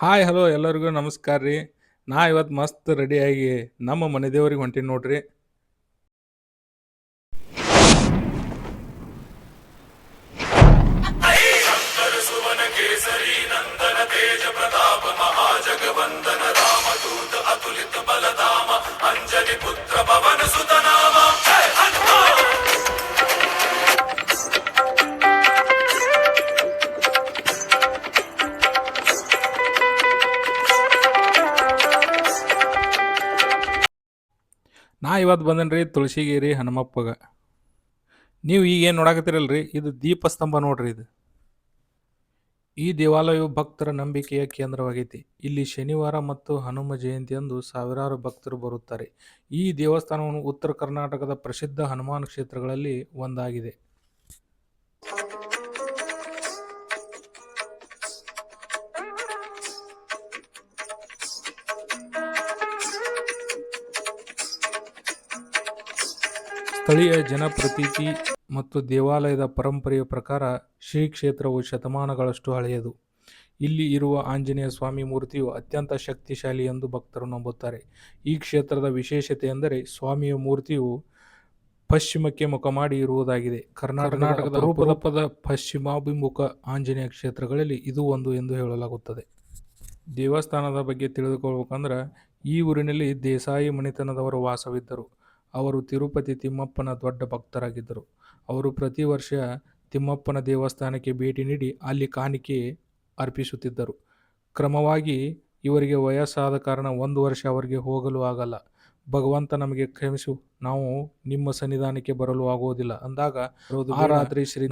Hi hello ಎಲ್ಲರಿಗೂ ನಮಸ್ಕಾರ ರೀ. ನಾ ಇವತ್ತು ಮಸ್ತ್ ರೆಡಿಯಾಗಿ ನಮ್ಮ ಮನೆ ದೇವ್ರಿಗೆ ಹೊಂಟೀನಿ ನೋಡ್ರಿ. ನಾ ಇವತ್ತು ಬಂದನ್ರಿ ತುಳಸಿಗೇರಿ ಹನುಮಪ್ಪಗ. ನೀವು ಈಗ ಏನು ನೋಡಕತ್ತೀರಲ್ರಿ, ಇದು ದೀಪಸ್ತಂಭ ನೋಡ್ರಿ. ಈ ದೇವಾಲಯವು ಭಕ್ತರ ನಂಬಿಕೆಯ ಕೇಂದ್ರವಾಗೈತಿ. ಇಲ್ಲಿ ಶನಿವಾರ ಮತ್ತು ಹನುಮ ಜಯಂತಿಯಂದು ಸಾವಿರಾರು ಭಕ್ತರು ಬರುತ್ತಾರೆ. ಈ ದೇವಸ್ಥಾನವನ್ನು ಉತ್ತರ ಕರ್ನಾಟಕದ ಪ್ರಸಿದ್ಧ ಹನುಮಾನ್ ಕ್ಷೇತ್ರಗಳಲ್ಲಿ ಒಂದಾಗಿದೆ. ಸ್ಥಳೀಯ ಜನಪ್ರತೀತಿ ಮತ್ತು ದೇವಾಲಯದ ಪರಂಪರೆಯ ಪ್ರಕಾರ ಶ್ರೀ ಕ್ಷೇತ್ರವು ಶತಮಾನಗಳಷ್ಟು ಹಳೆಯದು. ಇಲ್ಲಿ ಇರುವ ಆಂಜನೇಯ ಸ್ವಾಮಿ ಮೂರ್ತಿಯು ಅತ್ಯಂತ ಶಕ್ತಿಶಾಲಿ ಎಂದು ಭಕ್ತರು ನಂಬುತ್ತಾರೆ. ಈ ಕ್ಷೇತ್ರದ ವಿಶೇಷತೆ ಎಂದರೆ ಸ್ವಾಮಿಯ ಮೂರ್ತಿಯು ಪಶ್ಚಿಮಕ್ಕೆ ಮುಖ ಮಾಡಿ ಇರುವುದಾಗಿದೆ. ಕರ್ನಾಟಕದ ಅಪರೂಪದ ಪಶ್ಚಿಮಾಭಿಮುಖ ಆಂಜನೇಯ ಕ್ಷೇತ್ರಗಳಲ್ಲಿ ಇದು ಒಂದು ಎಂದು ಹೇಳಲಾಗುತ್ತದೆ. ದೇವಸ್ಥಾನದ ಬಗ್ಗೆ ತಿಳಿದುಕೊಳ್ಬೇಕಂದ್ರೆ, ಈ ಊರಿನಲ್ಲಿ ದೇಸಾಯಿ ಮನೆತನದವರು ವಾಸವಿದ್ದರು. ಅವರು ತಿರುಪತಿ ತಿಮ್ಮಪ್ಪನ ದೊಡ್ಡ ಭಕ್ತರಾಗಿದ್ದರು. ಅವರು ಪ್ರತಿ ವರ್ಷ ತಿಮ್ಮಪ್ಪನ ದೇವಸ್ಥಾನಕ್ಕೆ ಭೇಟಿ ನೀಡಿ ಅಲ್ಲಿ ಕಾಣಿಕೆ ಅರ್ಪಿಸುತ್ತಿದ್ದರು. ಕ್ರಮವಾಗಿ ಇವರಿಗೆ ವಯಸ್ಸಾದ ಕಾರಣ ಒಂದು ವರ್ಷ ಅವರಿಗೆ ಹೋಗಲು ಆಗಲ್ಲ. ಭಗವಂತ ನಮಗೆ ಕ್ಷಮಿಸು, ನಾವು ನಿಮ್ಮ ಸನ್ನಿಧಾನಕ್ಕೆ ಬರಲು ಆಗುವುದಿಲ್ಲ ಅಂದಾಗ ಆ ರಾತ್ರಿ ಶ್ರೀ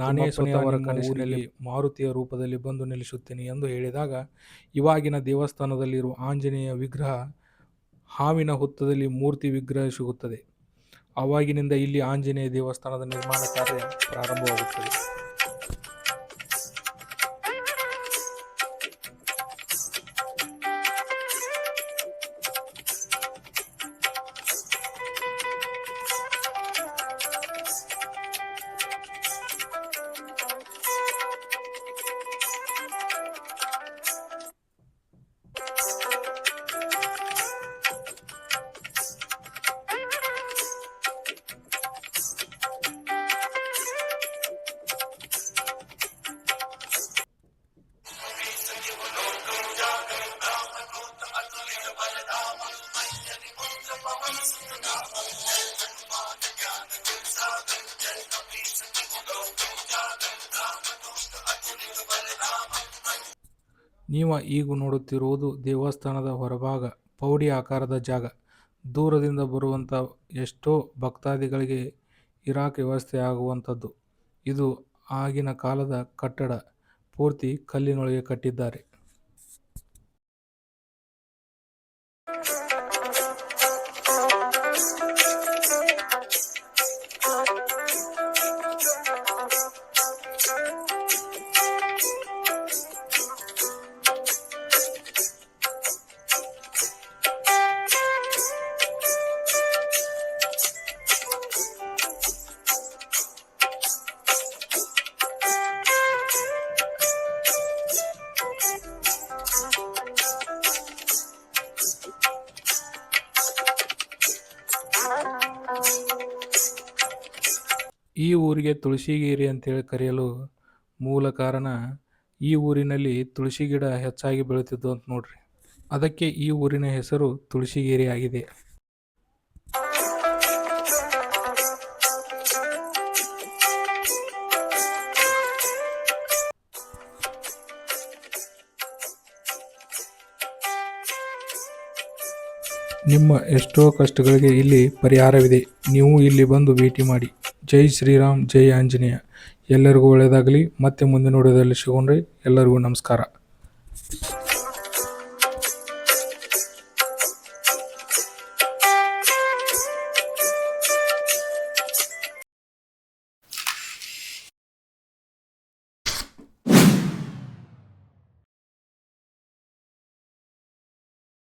ಅವರ ಕನಸಿನಲ್ಲಿ ಮಾರುತಿಯ ರೂಪದಲ್ಲಿ ಬಂದು ನಿಲ್ಲಿಸುತ್ತೇನೆ ಎಂದು ಹೇಳಿದಾಗ ಇವಾಗಿನ ದೇವಸ್ಥಾನದಲ್ಲಿರುವ ಆಂಜನೇಯ ವಿಗ್ರಹ ಹಾವಿನ ಹುತ್ತದಲ್ಲಿ ಮೂರ್ತಿ ವಿಗ್ರಹ ಸಿಗುತ್ತದೆ. ಆವಾಗಿನಿಂದ ಇಲ್ಲಿ ಆಂಜನೇಯ ದೇವಸ್ಥಾನದ ನಿರ್ಮಾಣ ಕಾರ್ಯ ಪ್ರಾರಂಭವಾಗುತ್ತದೆ. ನೀವು ಈಗ ನೋಡುತ್ತಿರುವುದು ದೇವಸ್ಥಾನದ ಹೊರಭಾಗ, ಪೌಡಿ ಆಕಾರದ ಜಾಗ. ದೂರದಿಂದ ಬರುವಂಥ ಎಷ್ಟೋ ಭಕ್ತಾದಿಗಳಿಗೆ ಇರಾಕ ವ್ಯವಸ್ಥೆ ಆಗುವಂಥದ್ದು. ಇದು ಆಗಿನ ಕಾಲದ ಕಟ್ಟಡ. ಪೂರ್ತಿ ಕಲ್ಲಿನೊಳಗೆ ಕಟ್ಟಿದ್ದಾರೆ. ಈ ಊರಿಗೆ ತುಳಸಿಗೇರಿ ಅಂತೇಳಿ ಕರೆಯಲು ಮೂಲ ಕಾರಣ, ಈ ಊರಿನಲ್ಲಿ ತುಳಸಿ ಗಿಡ ಹೆಚ್ಚಾಗಿ ಬೆಳೆಯುತ್ತಿದ್ದು ಅಂತ ನೋಡ್ರಿ. ಅದಕ್ಕೆ ಈ ಊರಿನ ಹೆಸರು ತುಳಸಿಗೇರಿ ಆಗಿದೆ. ನಿಮ್ಮ ಎಷ್ಟೋ ಕಷ್ಟಗಳಿಗೆ ಇಲ್ಲಿ ಪರಿಹಾರವಿದೆ. ನೀವು ಇಲ್ಲಿ ಬಂದು ಭೇಟಿ ಮಾಡಿ. ಜೈ ಶ್ರೀರಾಮ್, ಜೈ ಆಂಜನೇಯ. ಎಲ್ಲರಿಗೂ ಒಳ್ಳೆಯದಾಗಲಿ. ಮತ್ತೆ ಮುಂದಿನ ವಿಡಿಯೋದಲ್ಲಿ ಸಿಗೋಣ್ರಿ. ಎಲ್ಲರಿಗೂ ನಮಸ್ಕಾರ.